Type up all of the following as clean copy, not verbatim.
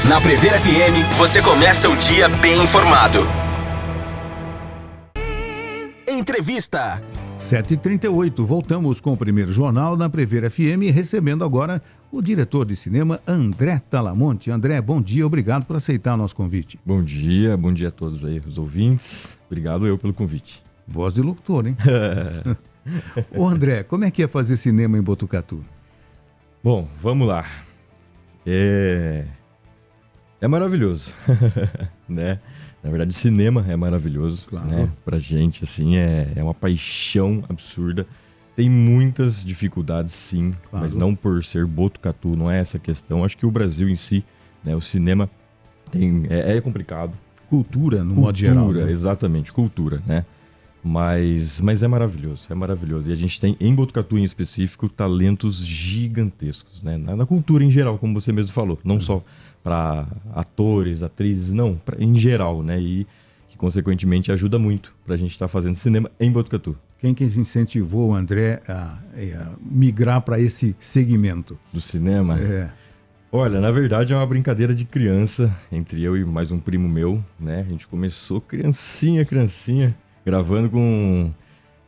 Na Prever FM, você começa o dia bem informado. Entrevista. 7h38, voltamos com o primeiro jornal na Prever FM, recebendo agora o diretor de cinema, André Talamonte. André, bom dia, obrigado por aceitar o nosso convite. Bom dia a todos aí, os ouvintes. Obrigado eu pelo convite. Voz de locutor, hein? Ô André, como é que é fazer cinema em Botucatu? Bom, vamos lá. É maravilhoso, né? Na verdade, cinema é maravilhoso, claro, né? Pra gente, assim, é uma paixão absurda. Tem muitas dificuldades, sim, claro, mas não por ser Botucatu, não é essa a questão. Acho que o Brasil em si, né? O cinema é complicado. Cultura, no modo geral. Cultura, exatamente, cultura, né? Mas é maravilhoso, é maravilhoso. E a gente tem, em Botucatu em específico, talentos gigantescos, né? Na cultura em geral, como você mesmo falou. Não só para atores, atrizes, não, em geral, né? E que, consequentemente, ajuda muito pra gente estar fazendo cinema em Botucatu. Quem que incentivou o André a migrar para esse segmento? Do cinema? Olha, na verdade é uma brincadeira de criança, entre eu e mais um primo meu, né? A gente começou criancinha, gravando com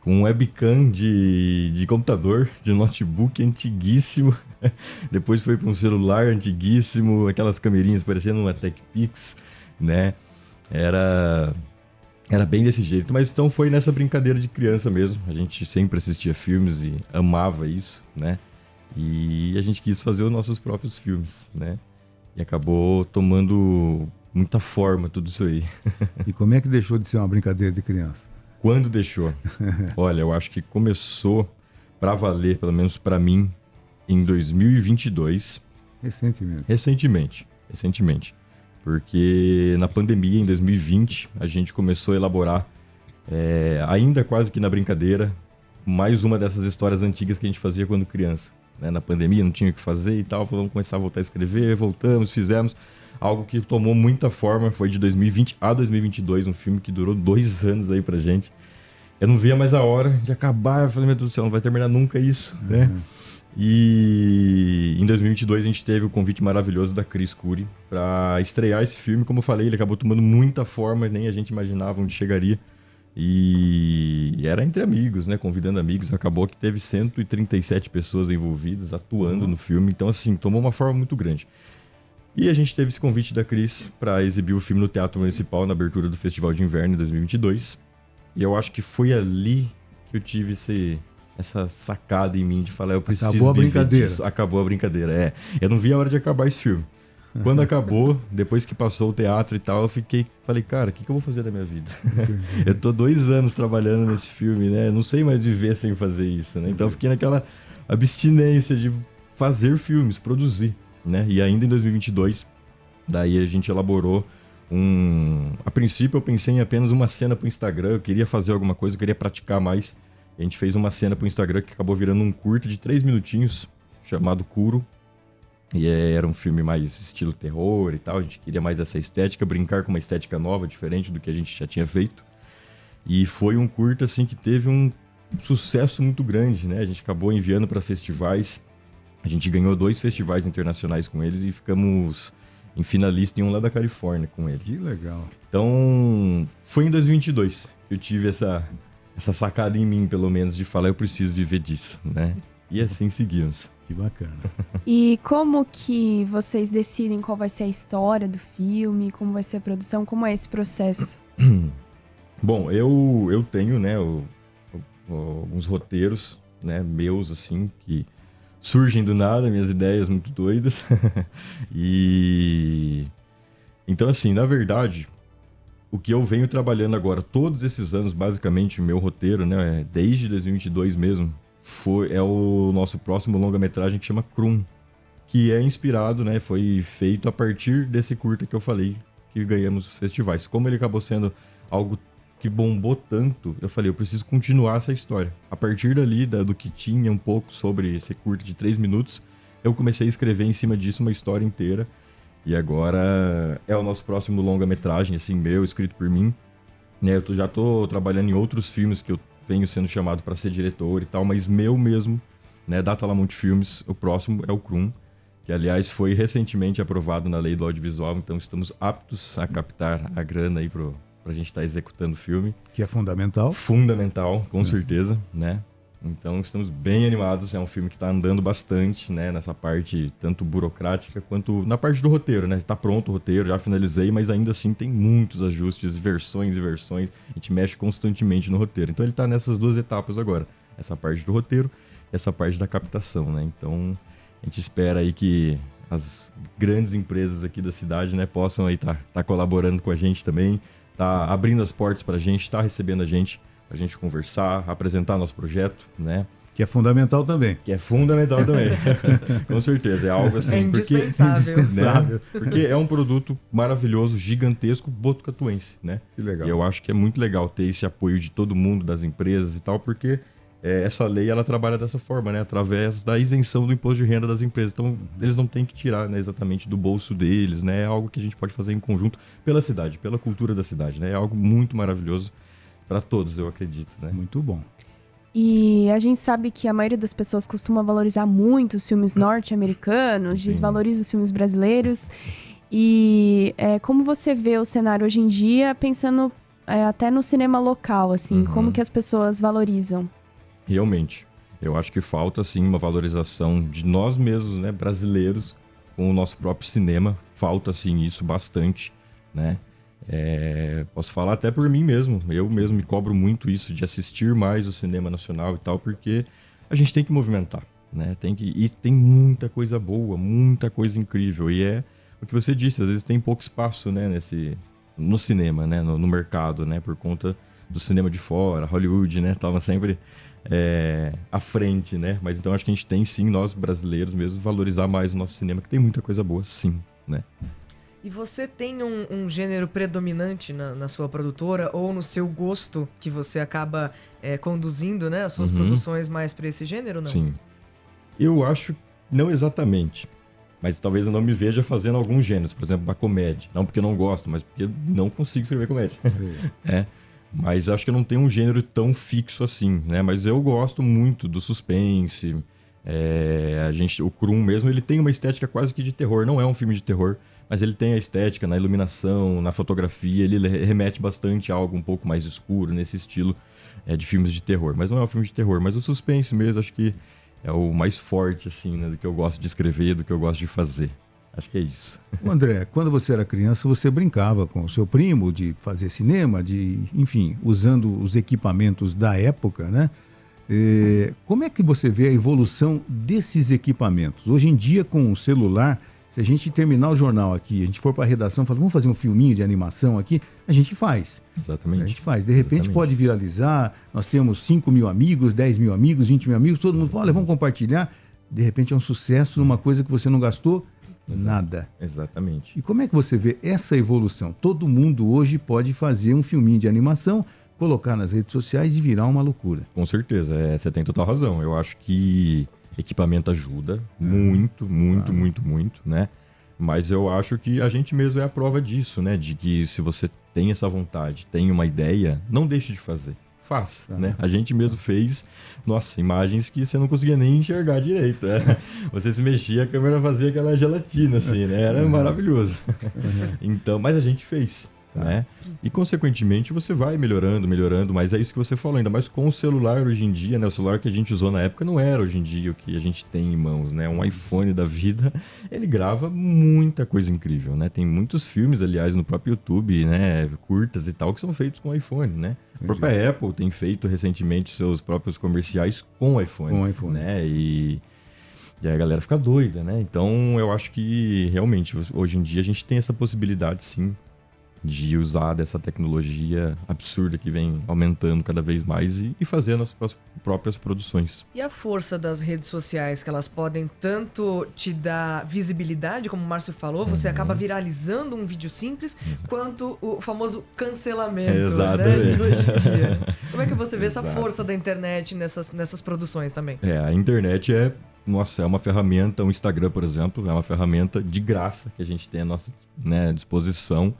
um webcam de computador, de notebook antiguíssimo. Depois foi para um celular antiguíssimo, aquelas camerinhas parecendo uma TechPix, né? Era bem desse jeito, mas então foi nessa brincadeira de criança mesmo. A gente sempre assistia filmes e amava isso, né? E a gente quis fazer os nossos próprios filmes, né? E acabou tomando muita forma tudo isso aí. E como é que deixou de ser uma brincadeira de criança? Quando deixou? Olha, eu acho que começou para valer, pelo menos para mim, em 2022. Recentemente. Porque na pandemia, em 2020, a gente começou a elaborar, ainda quase que na brincadeira, mais uma dessas histórias antigas que a gente fazia quando criança. Né? Na pandemia, não tinha o que fazer e tal, vamos começar a voltar a escrever, voltamos, fizemos. Algo que tomou muita forma, foi de 2020 a 2022, um filme que durou 2 anos aí pra gente. Eu não via mais a hora de acabar, eu falei, meu Deus do céu, não vai terminar nunca isso, né? E em 2022 a gente teve o convite maravilhoso da Cris Curi para estrear esse filme. Como eu falei, ele acabou tomando muita forma, nem a gente imaginava onde chegaria. E era entre amigos, né? Convidando amigos. Acabou que teve 137 pessoas envolvidas, atuando no filme. Então, assim, tomou uma forma muito grande. E a gente teve esse convite da Cris para exibir o filme no Teatro Municipal na abertura do Festival de Inverno em 2022. E eu acho que foi ali que eu tive essa sacada em mim de falar, eu preciso viver disso. Acabou a brincadeira, Eu não vi a hora de acabar esse filme. Quando acabou, depois que passou o teatro e tal, falei, cara, o que eu vou fazer da minha vida? Eu tô 2 anos trabalhando nesse filme, né? Não sei mais viver sem fazer isso, né? Então eu fiquei naquela abstinência de fazer filmes, produzir, né? E ainda em 2022, daí a gente elaborou A princípio eu pensei em apenas uma cena pro Instagram, eu queria fazer alguma coisa, eu queria praticar mais. A gente fez uma cena pro Instagram que acabou virando um curta de 3 minutinhos, chamado Kuro. E era um filme mais estilo terror e tal, a gente queria mais essa estética, brincar com uma estética nova, diferente do que a gente já tinha feito. E foi um curta, assim, que teve um sucesso muito grande, né? A gente acabou enviando para festivais, a gente ganhou 2 festivais internacionais com eles e ficamos em finalista em um lá da Califórnia com ele. Que legal. Então, foi em 2022 que eu tive essa sacada em mim, pelo menos, de falar, eu preciso viver disso, né? E assim seguimos. Que bacana. E como que vocês decidem qual vai ser a história do filme, como vai ser a produção, como é esse processo? Bom, eu tenho, né, alguns roteiros, né, meus, assim, que surgem do nada, minhas ideias muito doidas. E então, assim, na verdade, o que eu venho trabalhando agora, todos esses anos, basicamente, o meu roteiro, né, desde 2022 mesmo, é o nosso próximo longa-metragem que chama Krum, que é inspirado, né, foi feito a partir desse curta que eu falei, que ganhamos os festivais. Como ele acabou sendo algo que bombou tanto, eu falei, eu preciso continuar essa história. A partir dali, do que tinha um pouco sobre esse curta de 3 minutos, eu comecei a escrever em cima disso uma história inteira. E agora é o nosso próximo longa-metragem, assim, meu, escrito por mim. Né, eu já tô trabalhando em outros filmes que eu venho sendo chamado para ser diretor e tal, mas meu mesmo, né, da Talamonte Filmes, o próximo é o Krum. que aliás foi recentemente aprovado na lei do audiovisual, então estamos aptos a captar a grana aí pra gente estar executando o filme. Que é fundamental. Fundamental, com certeza, né? Então estamos bem animados, é um filme que está andando bastante, né? Nessa parte tanto burocrática quanto na parte do roteiro, né? Tá pronto o roteiro, já finalizei, mas ainda assim tem muitos ajustes, versões e versões, a gente mexe constantemente no roteiro. Então ele tá nessas 2 etapas agora, essa parte do roteiro, essa parte da captação, né? Então a gente espera aí que as grandes empresas aqui da cidade, né, possam aí tá colaborando com a gente também, tá abrindo as portas pra gente, tá recebendo a gente conversar, apresentar nosso projeto, né? Que é fundamental também. Que é fundamental também. Com certeza, é algo assim... É indispensável. Né? Porque é um produto maravilhoso, gigantesco, botucatuense, né? Que legal. E eu acho que é muito legal ter esse apoio de todo mundo, das empresas e tal, porque essa lei, ela trabalha dessa forma, né? Através da isenção do imposto de renda das empresas. Então, eles não têm que tirar, né, exatamente do bolso deles, né? É algo que a gente pode fazer em conjunto pela cidade, pela cultura da cidade, né? É algo muito maravilhoso para todos, eu acredito, né? Muito bom. E a gente sabe que a maioria das pessoas costuma valorizar muito os filmes norte-americanos, desvaloriza os filmes brasileiros. E como você vê o cenário hoje em dia, pensando até no cinema local, assim, como que as pessoas valorizam? Realmente, eu acho que falta, assim, uma valorização de nós mesmos, né, brasileiros, com o nosso próprio cinema. Falta, assim, isso bastante, né? Posso falar até por mim mesmo. Eu mesmo me cobro muito isso, de assistir mais o cinema nacional e tal, porque a gente tem que movimentar, né? E tem muita coisa boa, muita coisa incrível. E é o que você disse, às vezes tem pouco espaço, né, no cinema, né, no mercado, né, por conta do cinema de fora, Hollywood, né, tava sempre à frente, né? Mas então acho que a gente tem sim, nós brasileiros mesmo, valorizar mais o nosso cinema, que tem muita coisa boa, sim, né? E você tem um gênero predominante na sua produtora ou no seu gosto que você acaba conduzindo, né, as suas produções mais para esse gênero, não? Sim. Eu acho, não exatamente, mas talvez eu não me veja fazendo alguns gêneros, por exemplo, uma comédia. Não porque eu não gosto, mas porque eu não consigo escrever comédia. Mas acho que eu não tenho um gênero tão fixo assim, né? Mas eu gosto muito do suspense. O Krum mesmo, ele tem uma estética quase que de terror. Não é um filme de terror, mas ele tem a estética na iluminação, na fotografia. Ele remete bastante a algo um pouco mais escuro, nesse estilo de filmes de terror. Mas não é um filme de terror, mas o suspense mesmo, acho que é o mais forte, assim, né? Do que eu gosto de escrever, do que eu gosto de fazer. Acho que é isso. André, quando você era criança, você brincava com o seu primo de fazer cinema, enfim, usando os equipamentos da época, né? Como é que você vê a evolução desses equipamentos? Hoje em dia, com o celular, se a gente terminar o jornal aqui, a gente for para a redação e falar, vamos fazer um filminho de animação aqui, a gente faz. Exatamente. A gente faz. De repente pode viralizar, nós temos 5 mil amigos, 10 mil amigos, 20 mil amigos, todo mundo fala, olha, vamos compartilhar. De repente é um sucesso numa coisa que você não gastou nada. Exatamente. E como é que você vê essa evolução? Todo mundo hoje pode fazer um filminho de animação, colocar nas redes sociais e virar uma loucura. Com certeza, você tem total razão. Eu acho que equipamento ajuda muito, né? Mas eu acho que a gente mesmo é a prova disso, né? De que se você tem essa vontade, tem uma ideia, não deixe de fazer. Faça, né? A gente mesmo fez, nossa, imagens que você não conseguia nem enxergar direito. Você se mexia, a câmera fazia aquela gelatina, assim, né? Era maravilhoso. Então, mas a gente fez, né? E, consequentemente, você vai melhorando, mas é isso que você falou, ainda mais com o celular hoje em dia, né? O celular que a gente usou na época não era hoje em dia o que a gente tem em mãos, né? Um iPhone da vida, ele grava muita coisa incrível, né? Tem muitos filmes, aliás, no próprio YouTube, né? Curtas e tal, que são feitos com iPhone, né? A própria Apple tem feito recentemente seus próprios comerciais com iPhone. Com iPhone, né? E a galera fica doida, né? Então, eu acho que, realmente, hoje em dia a gente tem essa possibilidade, sim, de usar dessa tecnologia absurda que vem aumentando cada vez mais e fazer as próprias produções. E a força das redes sociais, que elas podem tanto te dar visibilidade, como o Márcio falou, você acaba viralizando um vídeo simples, quanto o famoso cancelamento, né, de hoje em dia. Como é que você vê essa força da internet nessas produções também? A internet é uma ferramenta, o Instagram, por exemplo, é uma ferramenta de graça que a gente tem à nossa, né, disposição.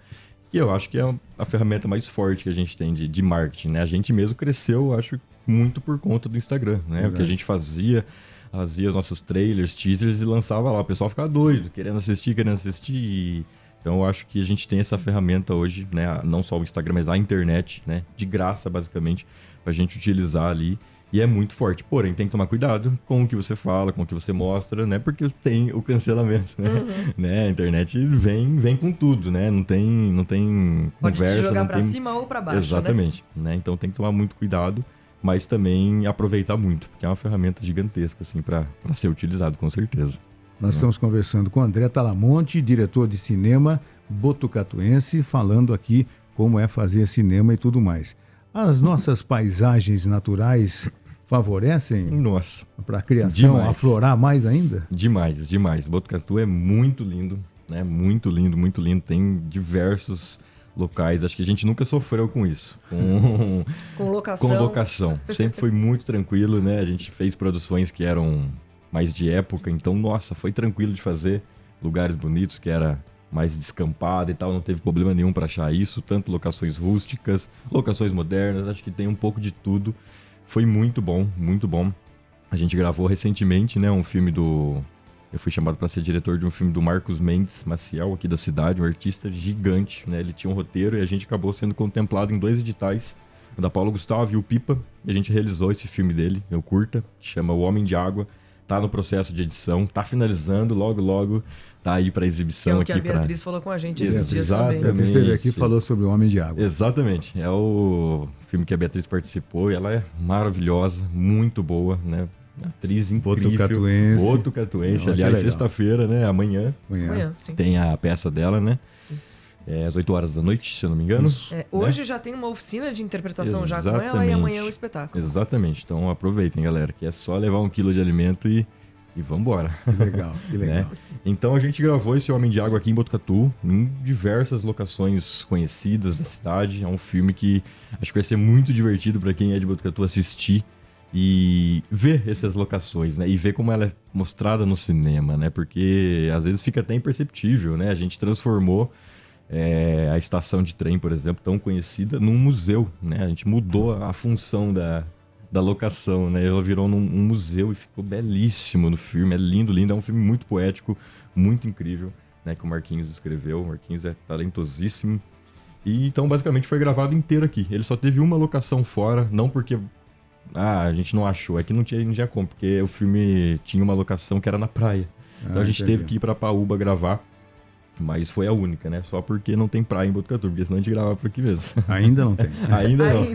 E eu acho que é a ferramenta mais forte que a gente tem de marketing, né? A gente mesmo cresceu, acho, muito por conta do Instagram, né? O que a gente fazia fazia os nossos trailers, teasers e lançava lá. O pessoal ficava doido, querendo assistir. Então eu acho que a gente tem essa ferramenta hoje, né? Não só o Instagram, mas a internet, né? De graça, basicamente, pra gente utilizar ali. E é muito forte. Porém, tem que tomar cuidado com o que você fala, com o que você mostra, né? Porque tem o cancelamento, né? Né? A internet vem com tudo, né? Não tem Pode conversa. te jogar não pra tem... cima ou pra baixo, Exatamente. Né? Então tem que tomar muito cuidado, mas também aproveitar muito, porque é uma ferramenta gigantesca, assim, para ser utilizado, com certeza. Nós estamos conversando com André Talamonte, diretor de cinema botucatuense, falando aqui como é fazer cinema e tudo mais. As nossas paisagens naturais favorecem para a criação aflorar mais ainda? Demais, demais. Botucatu é muito lindo, né? Muito lindo, muito lindo. Tem diversos locais. Acho que a gente nunca sofreu com isso. Com locação. Com locação. Sempre foi muito tranquilo, né? A gente fez produções que eram mais de época, então, nossa, foi tranquilo de fazer. Lugares bonitos, que era mais descampado e tal, não teve problema nenhum para achar isso. Tanto locações rústicas, locações modernas, acho que tem um pouco de tudo. Foi muito bom, muito bom. A gente gravou recentemente, né, um filme do... Eu fui chamado para ser diretor de um filme do Marcos Mendes Maciel, aqui da cidade, um artista gigante, né? Ele tinha um roteiro e a gente acabou sendo contemplado em 2 editais, o da Paulo Gustavo e o Pipa, e a gente realizou esse filme dele, meu curta, que chama O Homem de Água. Tá no processo de edição, tá finalizando, logo tá aí para exibição aqui. Que a Beatriz falou com a gente esses dias também. A Beatriz esteve aqui e falou sobre O Homem de Água. Exatamente, é o filme que a Beatriz participou e ela é maravilhosa, muito boa, né? Atriz incrível. Botucatuense. Aliás, sexta-feira, né? Amanhã sim. Tem a peça dela, né? Isso. É às 8 horas da noite, se eu não me engano. Hoje já tem uma oficina de interpretação já com Exatamente. ela e amanhã é o espetáculo. Exatamente. Então aproveitem, galera, que é só levar 1 quilo de alimento e vambora. Que legal. Né? Então a gente gravou esse Homem de Água aqui em Botucatu, em diversas locações conhecidas da cidade. É um filme que acho que vai ser muito divertido para quem é de Botucatu assistir e ver essas locações, né? E ver como ela é mostrada no cinema, né? Porque às vezes fica até imperceptível, né? A gente transformou a estação de trem, por exemplo, tão conhecida, num museu, né? A gente mudou a função da locação, né? Ela virou um museu e ficou belíssimo no filme. É lindo, lindo. É um filme muito poético, muito incrível, né? Que o Marquinhos escreveu. O Marquinhos é talentosíssimo. E então, basicamente, foi gravado inteiro aqui. Ele só teve uma locação fora, não porque a gente não achou, é que não tinha como, porque o filme tinha uma locação que era na praia. Então a gente teve que ir pra Paúba gravar. Mas foi a única, né? Só porque não tem praia em Botucatu, porque senão a gente gravava por aqui mesmo. Ainda não tem. Ainda não.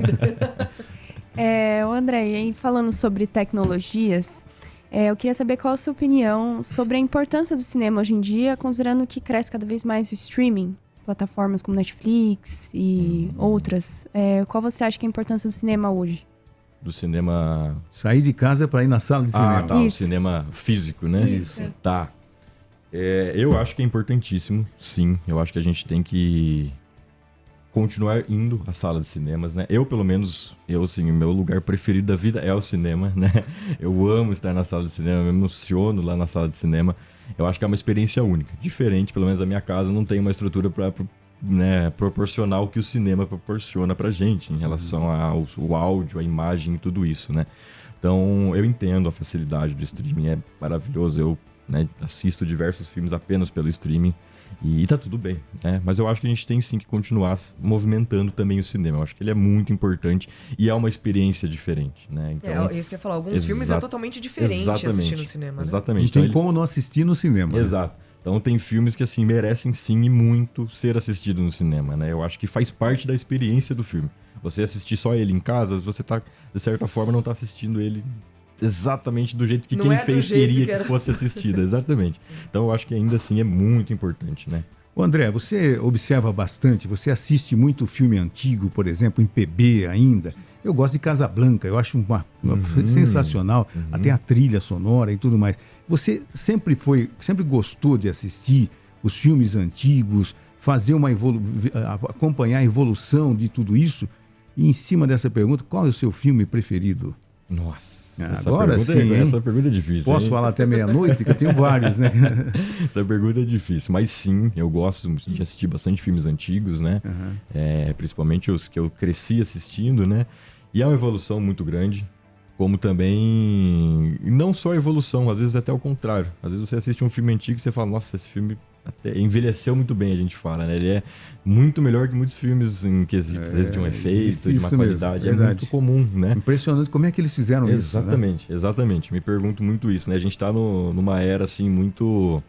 André, e aí falando sobre tecnologias, eu queria saber qual a sua opinião sobre a importância do cinema hoje em dia, considerando que cresce cada vez mais o streaming, plataformas como Netflix e outras. Qual você acha que é a importância do cinema hoje? Do cinema... Sair de casa para ir na sala de cinema. Tá, o cinema físico, né? Isso. Tá. Eu acho que é importantíssimo, sim. Eu acho que a gente tem que continuar indo às salas de cinemas, né? Pelo menos, assim, o meu lugar preferido da vida é o cinema, né? Eu amo estar na sala de cinema, me emociono lá na sala de cinema. Eu acho que é uma experiência única, diferente, pelo menos a minha casa não tem uma estrutura para proporcionar o que o cinema proporciona pra gente em relação ao áudio, a imagem e tudo isso, né? Então, eu entendo a facilidade do streaming, é maravilhoso. Eu assisto diversos filmes apenas pelo streaming e tá tudo bem, né? Mas eu acho que a gente tem sim que continuar movimentando também o cinema. Eu acho que ele é muito importante e é uma experiência diferente, né? Então, isso que eu ia falar. Alguns filmes é totalmente diferente assistir no cinema, né? Exatamente. Não tem como não assistir no cinema. Exato. Né? Então tem filmes que assim merecem sim e muito ser assistido no cinema, né? Eu acho que faz parte da experiência do filme. Você assistir só ele em casa, você tá, de certa forma, não tá assistindo ele exatamente do jeito que quem fez queria que fosse assistido. Exatamente. Então eu acho que ainda assim é muito importante, né? Ô André, você observa bastante, você assiste muito filme antigo, por exemplo, em PB ainda. Eu gosto de Casablanca, eu acho sensacional, até a trilha sonora e tudo mais. Você sempre gostou de assistir os filmes antigos, fazer acompanhar a evolução de tudo isso? E em cima dessa pergunta, qual é o seu filme preferido? Nossa, agora sim. Essa pergunta é difícil. Posso falar até meia-noite, que eu tenho vários, né? Essa pergunta é difícil, mas sim, eu gosto de assistir bastante filmes antigos, né? Principalmente os que eu cresci assistindo, né? E é uma evolução muito grande. como também não só a evolução, às vezes até o contrário. Às vezes você assiste um filme antigo e você fala, nossa, esse filme até envelheceu muito bem, a gente fala, né? Ele é muito melhor que muitos filmes em quesitos, às vezes de um efeito, de uma qualidade. Mesmo, é muito comum, né? Impressionante como é que eles fizeram exatamente, isso, né? Exatamente. Me pergunto muito isso, né? A gente tá numa era, assim, muito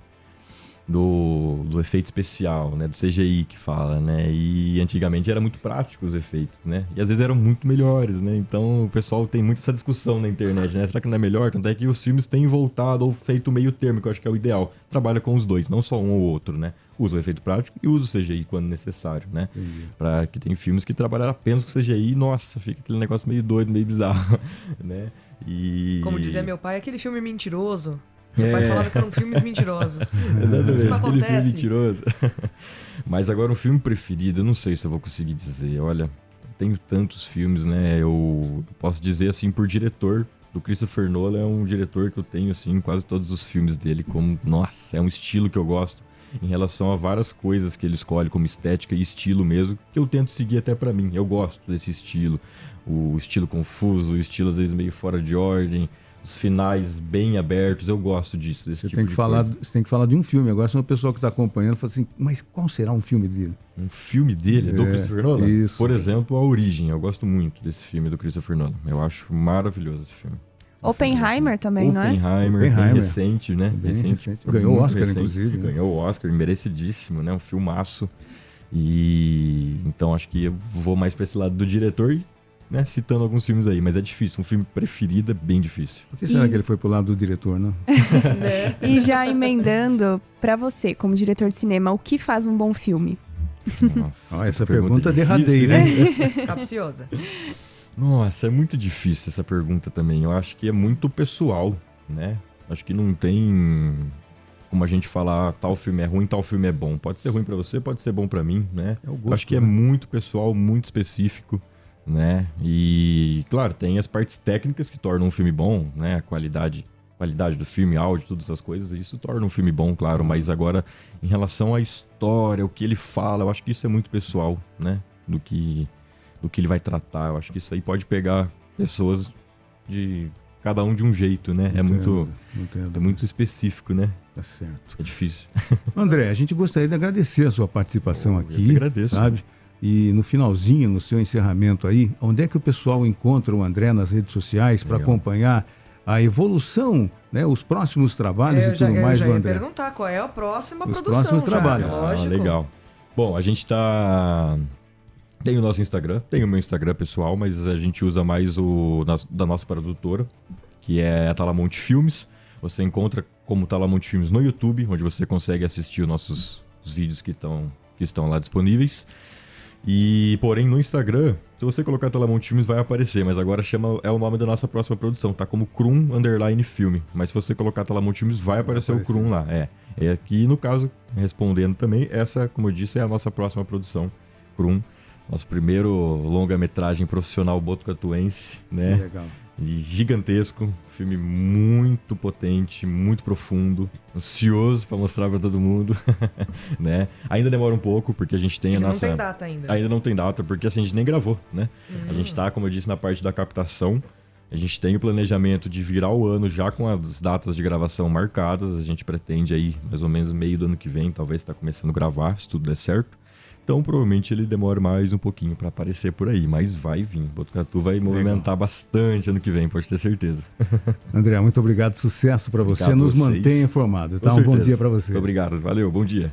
do efeito especial, né? Do CGI que fala, né? E antigamente era muito prático os efeitos, né? E às vezes eram muito melhores, né? Então o pessoal tem muito essa discussão na internet, né? Será que não é melhor? Tanto é que os filmes têm voltado ou feito meio termo, que eu acho que é o ideal. Trabalha com os dois, não só um ou outro, né? Usa o efeito prático e usa o CGI quando necessário, né? Para que tem filmes que trabalham apenas com CGI e, nossa, fica aquele negócio meio doido, meio bizarro, né? E... Como dizia meu pai, aquele filme mentiroso. Meu pai falava que eram filmes mentirosos. Exatamente, isso não aquele filme acontece. mentiroso. Mas agora um filme preferido, eu não sei se eu vou conseguir dizer. Olha, eu tenho tantos filmes, né? Eu posso dizer assim por diretor. Do Christopher Nolan é um diretor que eu tenho assim quase todos os filmes dele como, nossa, é um estilo que eu gosto em relação a várias coisas que ele escolhe como estética e estilo mesmo, que eu tento seguir até pra mim. Eu gosto desse estilo, o estilo confuso, o estilo às vezes meio fora de ordem, os finais bem abertos, eu gosto disso. Você tem que falar de um filme. Agora, se o pessoal que está acompanhando fala assim, mas qual será um filme dele? Um filme dele, do Christopher Nolan? Isso. Por exemplo, A Origem. Eu gosto muito desse filme do Christopher Nolan. Eu acho maravilhoso esse filme. Oppenheimer também, não é? Oppenheimer, bem recente, né? Bem recente. Ganhou o Oscar, inclusive. Né? Ganhou o Oscar, merecidíssimo, né? Um filmaço. E então acho que eu vou mais para esse lado do diretor, né, citando alguns filmes aí, mas é difícil. Um filme preferido é bem difícil. Por que será que ele foi pro lado do diretor, não? E já emendando, pra você, como diretor de cinema, o que faz um bom filme? Nossa, essa pergunta é derradeira, hein? Capciosa. Nossa, é muito difícil essa pergunta também. Eu acho que é muito pessoal, né? Acho que não tem como a gente falar tal filme é ruim, tal filme é bom. Pode ser ruim pra você, pode ser bom pra mim, né? É o gosto, acho que é muito pessoal, muito específico, né? E, claro, tem as partes técnicas que tornam um filme bom, né? A qualidade do filme, áudio, todas essas coisas, isso torna um filme bom, claro. Mas agora, em relação à história, o que ele fala, eu acho que isso é muito pessoal, né? Do que ele vai tratar. Eu acho que isso aí pode pegar pessoas de cada um de um jeito, né? É muito específico, né? Tá certo. É difícil. André, a gente gostaria de agradecer a sua participação aqui. Eu que agradeço. Sabe? E no finalzinho, no seu encerramento aí, onde é que o pessoal encontra o André nas redes sociais para acompanhar a evolução, né, os próximos trabalhos e tudo mais do André? Eu já ia perguntar qual é a próxima os produção. Próximos trabalhos. Lógico. Legal. Bom, a gente tem o nosso Instagram, tem o meu Instagram pessoal, mas a gente usa mais da nossa produtora, que é a Talamonte Filmes. Você encontra como Talamonte Filmes no YouTube, onde você consegue assistir os vídeos que estão lá disponíveis. E, porém, no Instagram, se você colocar Talamonte Filmes vai aparecer, mas agora é o nome da nossa próxima produção, tá como Krum_Filme. Mas se você colocar Talamonte Filmes vai aparecer o Krum lá. É aqui, no caso, respondendo também, essa, como eu disse, é a nossa próxima produção, Krum. Nosso primeiro longa-metragem profissional botucatuense, né? Que legal. Gigantesco, filme muito potente, muito profundo, ansioso para mostrar para todo mundo, né? Ainda demora um pouco porque a gente tem a nossa... Não tem data ainda. Ainda não tem data porque assim, a gente nem gravou, né? A gente tá, como eu disse, na parte da captação. A gente tem o planejamento de virar o ano já com as datas de gravação marcadas. A gente pretende aí, mais ou menos meio do ano que vem, talvez tá começando a gravar, se tudo der certo. Então, provavelmente ele demora mais um pouquinho para aparecer por aí, mas vai vir. Botucatu vai movimentar bastante ano que vem, pode ter certeza. André, muito obrigado, sucesso para você. Nos mantenha informado, tá? Um bom dia para você. Muito obrigado, valeu, bom dia.